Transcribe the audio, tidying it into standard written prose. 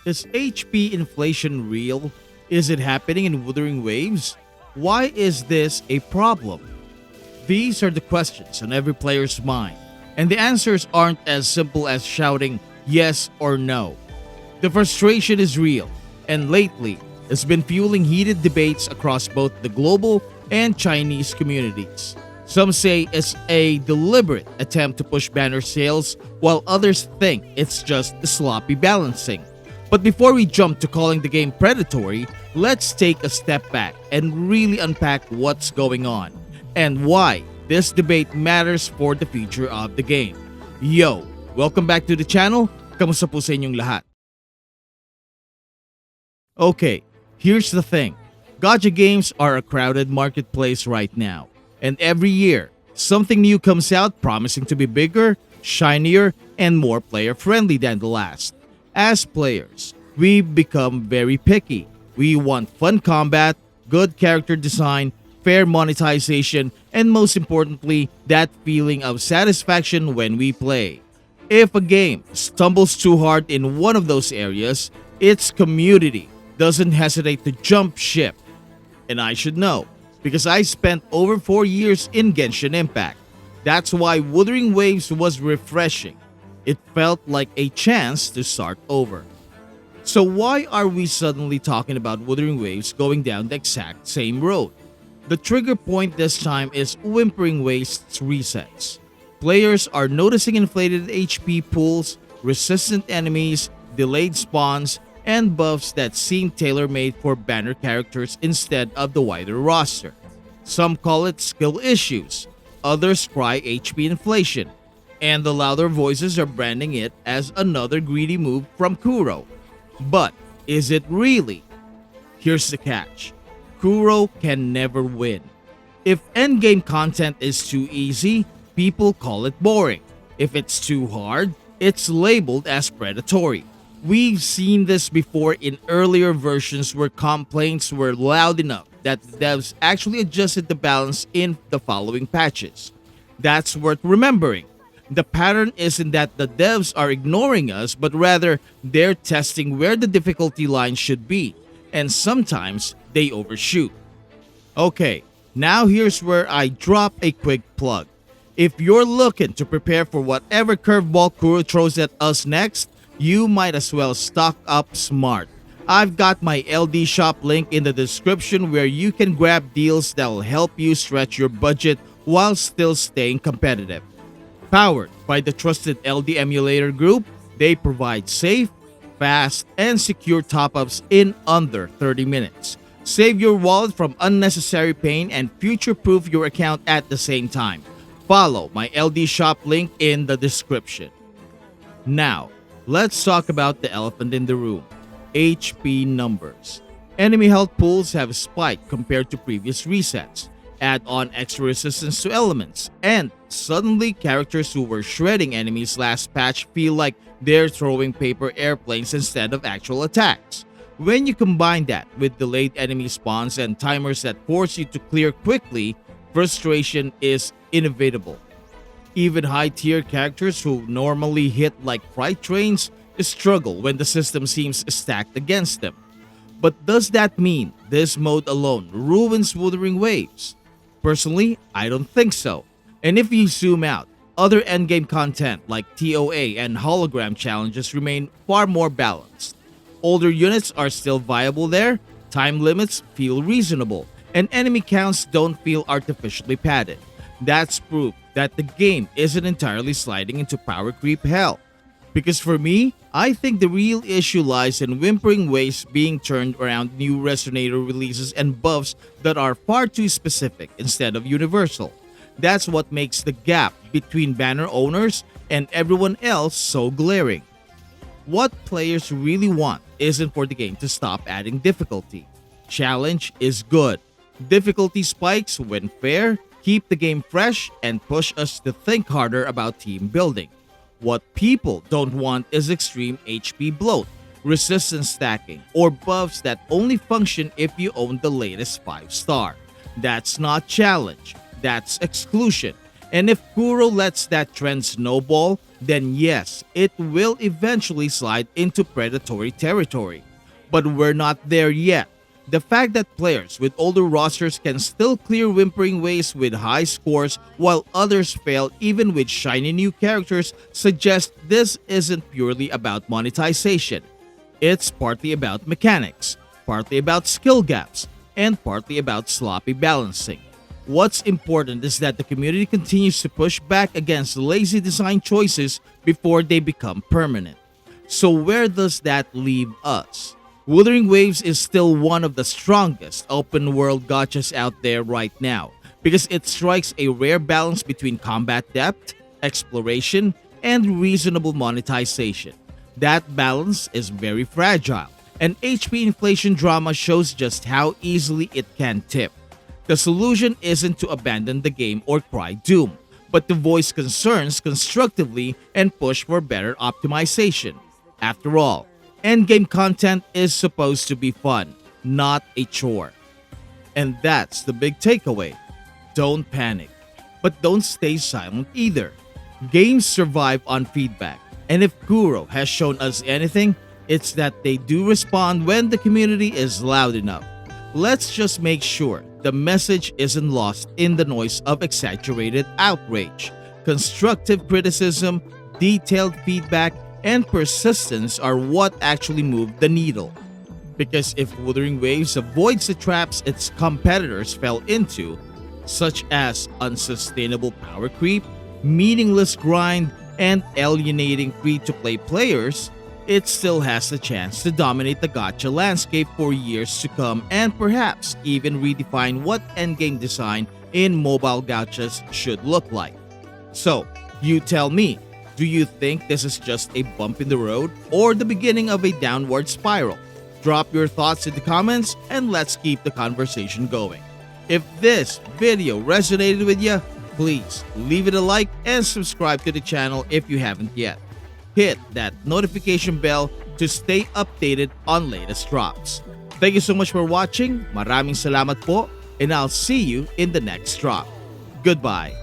Is HP inflation real? Is it happening in Wuthering Waves? Why is this a problem? These are the questions on every player's mind, and the answers aren't as simple as shouting yes or no. The frustration is real, and lately, it's been fueling heated debates across both the global and Chinese communities. Some say it's a deliberate attempt to push banner sales, while others think it's just sloppy balancing. But before we jump to calling the game predatory, let's take a step back and really unpack what's going on and why this debate matters for the future of the game. Yo, welcome back to the channel. Kamusta po sa inyong lahat? Okay, here's the thing. Gacha games are a crowded marketplace right now. And every year, something new comes out promising to be bigger, shinier, and more player-friendly than the last. As players, we've become very picky. We want fun combat, good character design, fair monetization, and most importantly, that feeling of satisfaction when we play. If a game stumbles too hard in one of those areas, its community doesn't hesitate to jump ship. And I should know, because I spent over 4 years in Genshin Impact. That's why Wuthering Waves was refreshing. It felt like a chance to start over. So why are we suddenly talking about Wuthering Waves going down the exact same road? The trigger point this time is Whimpering Wastes resets. Players are noticing inflated HP pools, resistant enemies, delayed spawns, and buffs that seem tailor-made for banner characters instead of the wider roster. Some call it skill issues, others cry HP inflation, and the louder voices are branding it as another greedy move from Kuro. But is it really? Here's the catch. Kuro can never win. If endgame content is too easy, people call it boring. If it's too hard, it's labeled as predatory. We've seen this before in earlier versions where complaints were loud enough that the devs actually adjusted the balance in the following patches. That's worth remembering. The pattern isn't that the devs are ignoring us, but rather they're testing where the difficulty line should be, and sometimes they overshoot. Okay, now here's where I drop a quick plug. If you're looking to prepare for whatever curveball Kuro throws at us next, you might as well stock up smart. I've got my LD shop link in the description where you can grab deals that will help you stretch your budget while still staying competitive. Powered by the trusted LD emulator group, they provide safe, fast, and secure top-ups in under 30 minutes. Save your wallet from unnecessary pain and future-proof your account at the same time. Follow my LD shop link in the description. Now, let's talk about the elephant in the room. HP numbers. Enemy health pools have spiked compared to previous resets. Add on extra resistance to elements, and suddenly characters who were shredding enemies last patch feel like they're throwing paper airplanes instead of actual attacks. When you combine that with delayed enemy spawns and timers that force you to clear quickly, frustration is inevitable. Even high-tier characters who normally hit like freight trains struggle when the system seems stacked against them. But does that mean this mode alone ruins Wuthering Waves? Personally, I don't think so. And if you zoom out, other endgame content like TOA and hologram challenges remain far more balanced. Older units are still viable there, time limits feel reasonable, and enemy counts don't feel artificially padded. That's proof that the game isn't entirely sliding into power creep hell. Because for me, I think the real issue lies in Whimpering Wastes being turned around new Resonator releases and buffs that are far too specific instead of universal. That's what makes the gap between banner owners and everyone else so glaring. What players really want isn't for the game to stop adding difficulty. Challenge is good. Difficulty spikes, when fair, keep the game fresh and push us to think harder about team building. What people don't want is extreme HP bloat, resistance stacking, or buffs that only function if you own the latest 5-star. That's not challenge, that's exclusion. And if Kuro lets that trend snowball, then yes, it will eventually slide into predatory territory. But we're not there yet. The fact that players with older rosters can still clear Whimpering Wastes with high scores while others fail even with shiny new characters suggests this isn't purely about monetization. It's partly about mechanics, partly about skill gaps, and partly about sloppy balancing. What's important is that the community continues to push back against lazy design choices before they become permanent. So where does that leave us? Wuthering Waves is still one of the strongest open world gachas out there right now because it strikes a rare balance between combat depth, exploration, and reasonable monetization. That balance is very fragile, and HP inflation drama shows just how easily it can tip. The solution isn't to abandon the game or cry doom, but to voice concerns constructively and push for better optimization. After all, endgame content is supposed to be fun, not a chore. And that's the big takeaway. Don't panic, but don't stay silent either. Games survive on feedback, and if Kuro has shown us anything, it's that they do respond when the community is loud enough. Let's just make sure the message isn't lost in the noise of exaggerated outrage. Constructive criticism, detailed feedback, and persistence are what actually move the needle. Because if Wuthering Waves avoids the traps its competitors fell into, such as unsustainable power creep, meaningless grind, and alienating free-to-play players, it still has the chance to dominate the gacha landscape for years to come and perhaps even redefine what endgame design in mobile gachas should look like. So, you tell me, do you think this is just a bump in the road or the beginning of a downward spiral? Drop your thoughts in the comments and let's keep the conversation going. If this video resonated with you, please leave it a like and subscribe to the channel if you haven't yet. Hit that notification bell to stay updated on latest drops. Thank you so much for watching. Maraming salamat po and I'll see you in the next drop. Goodbye.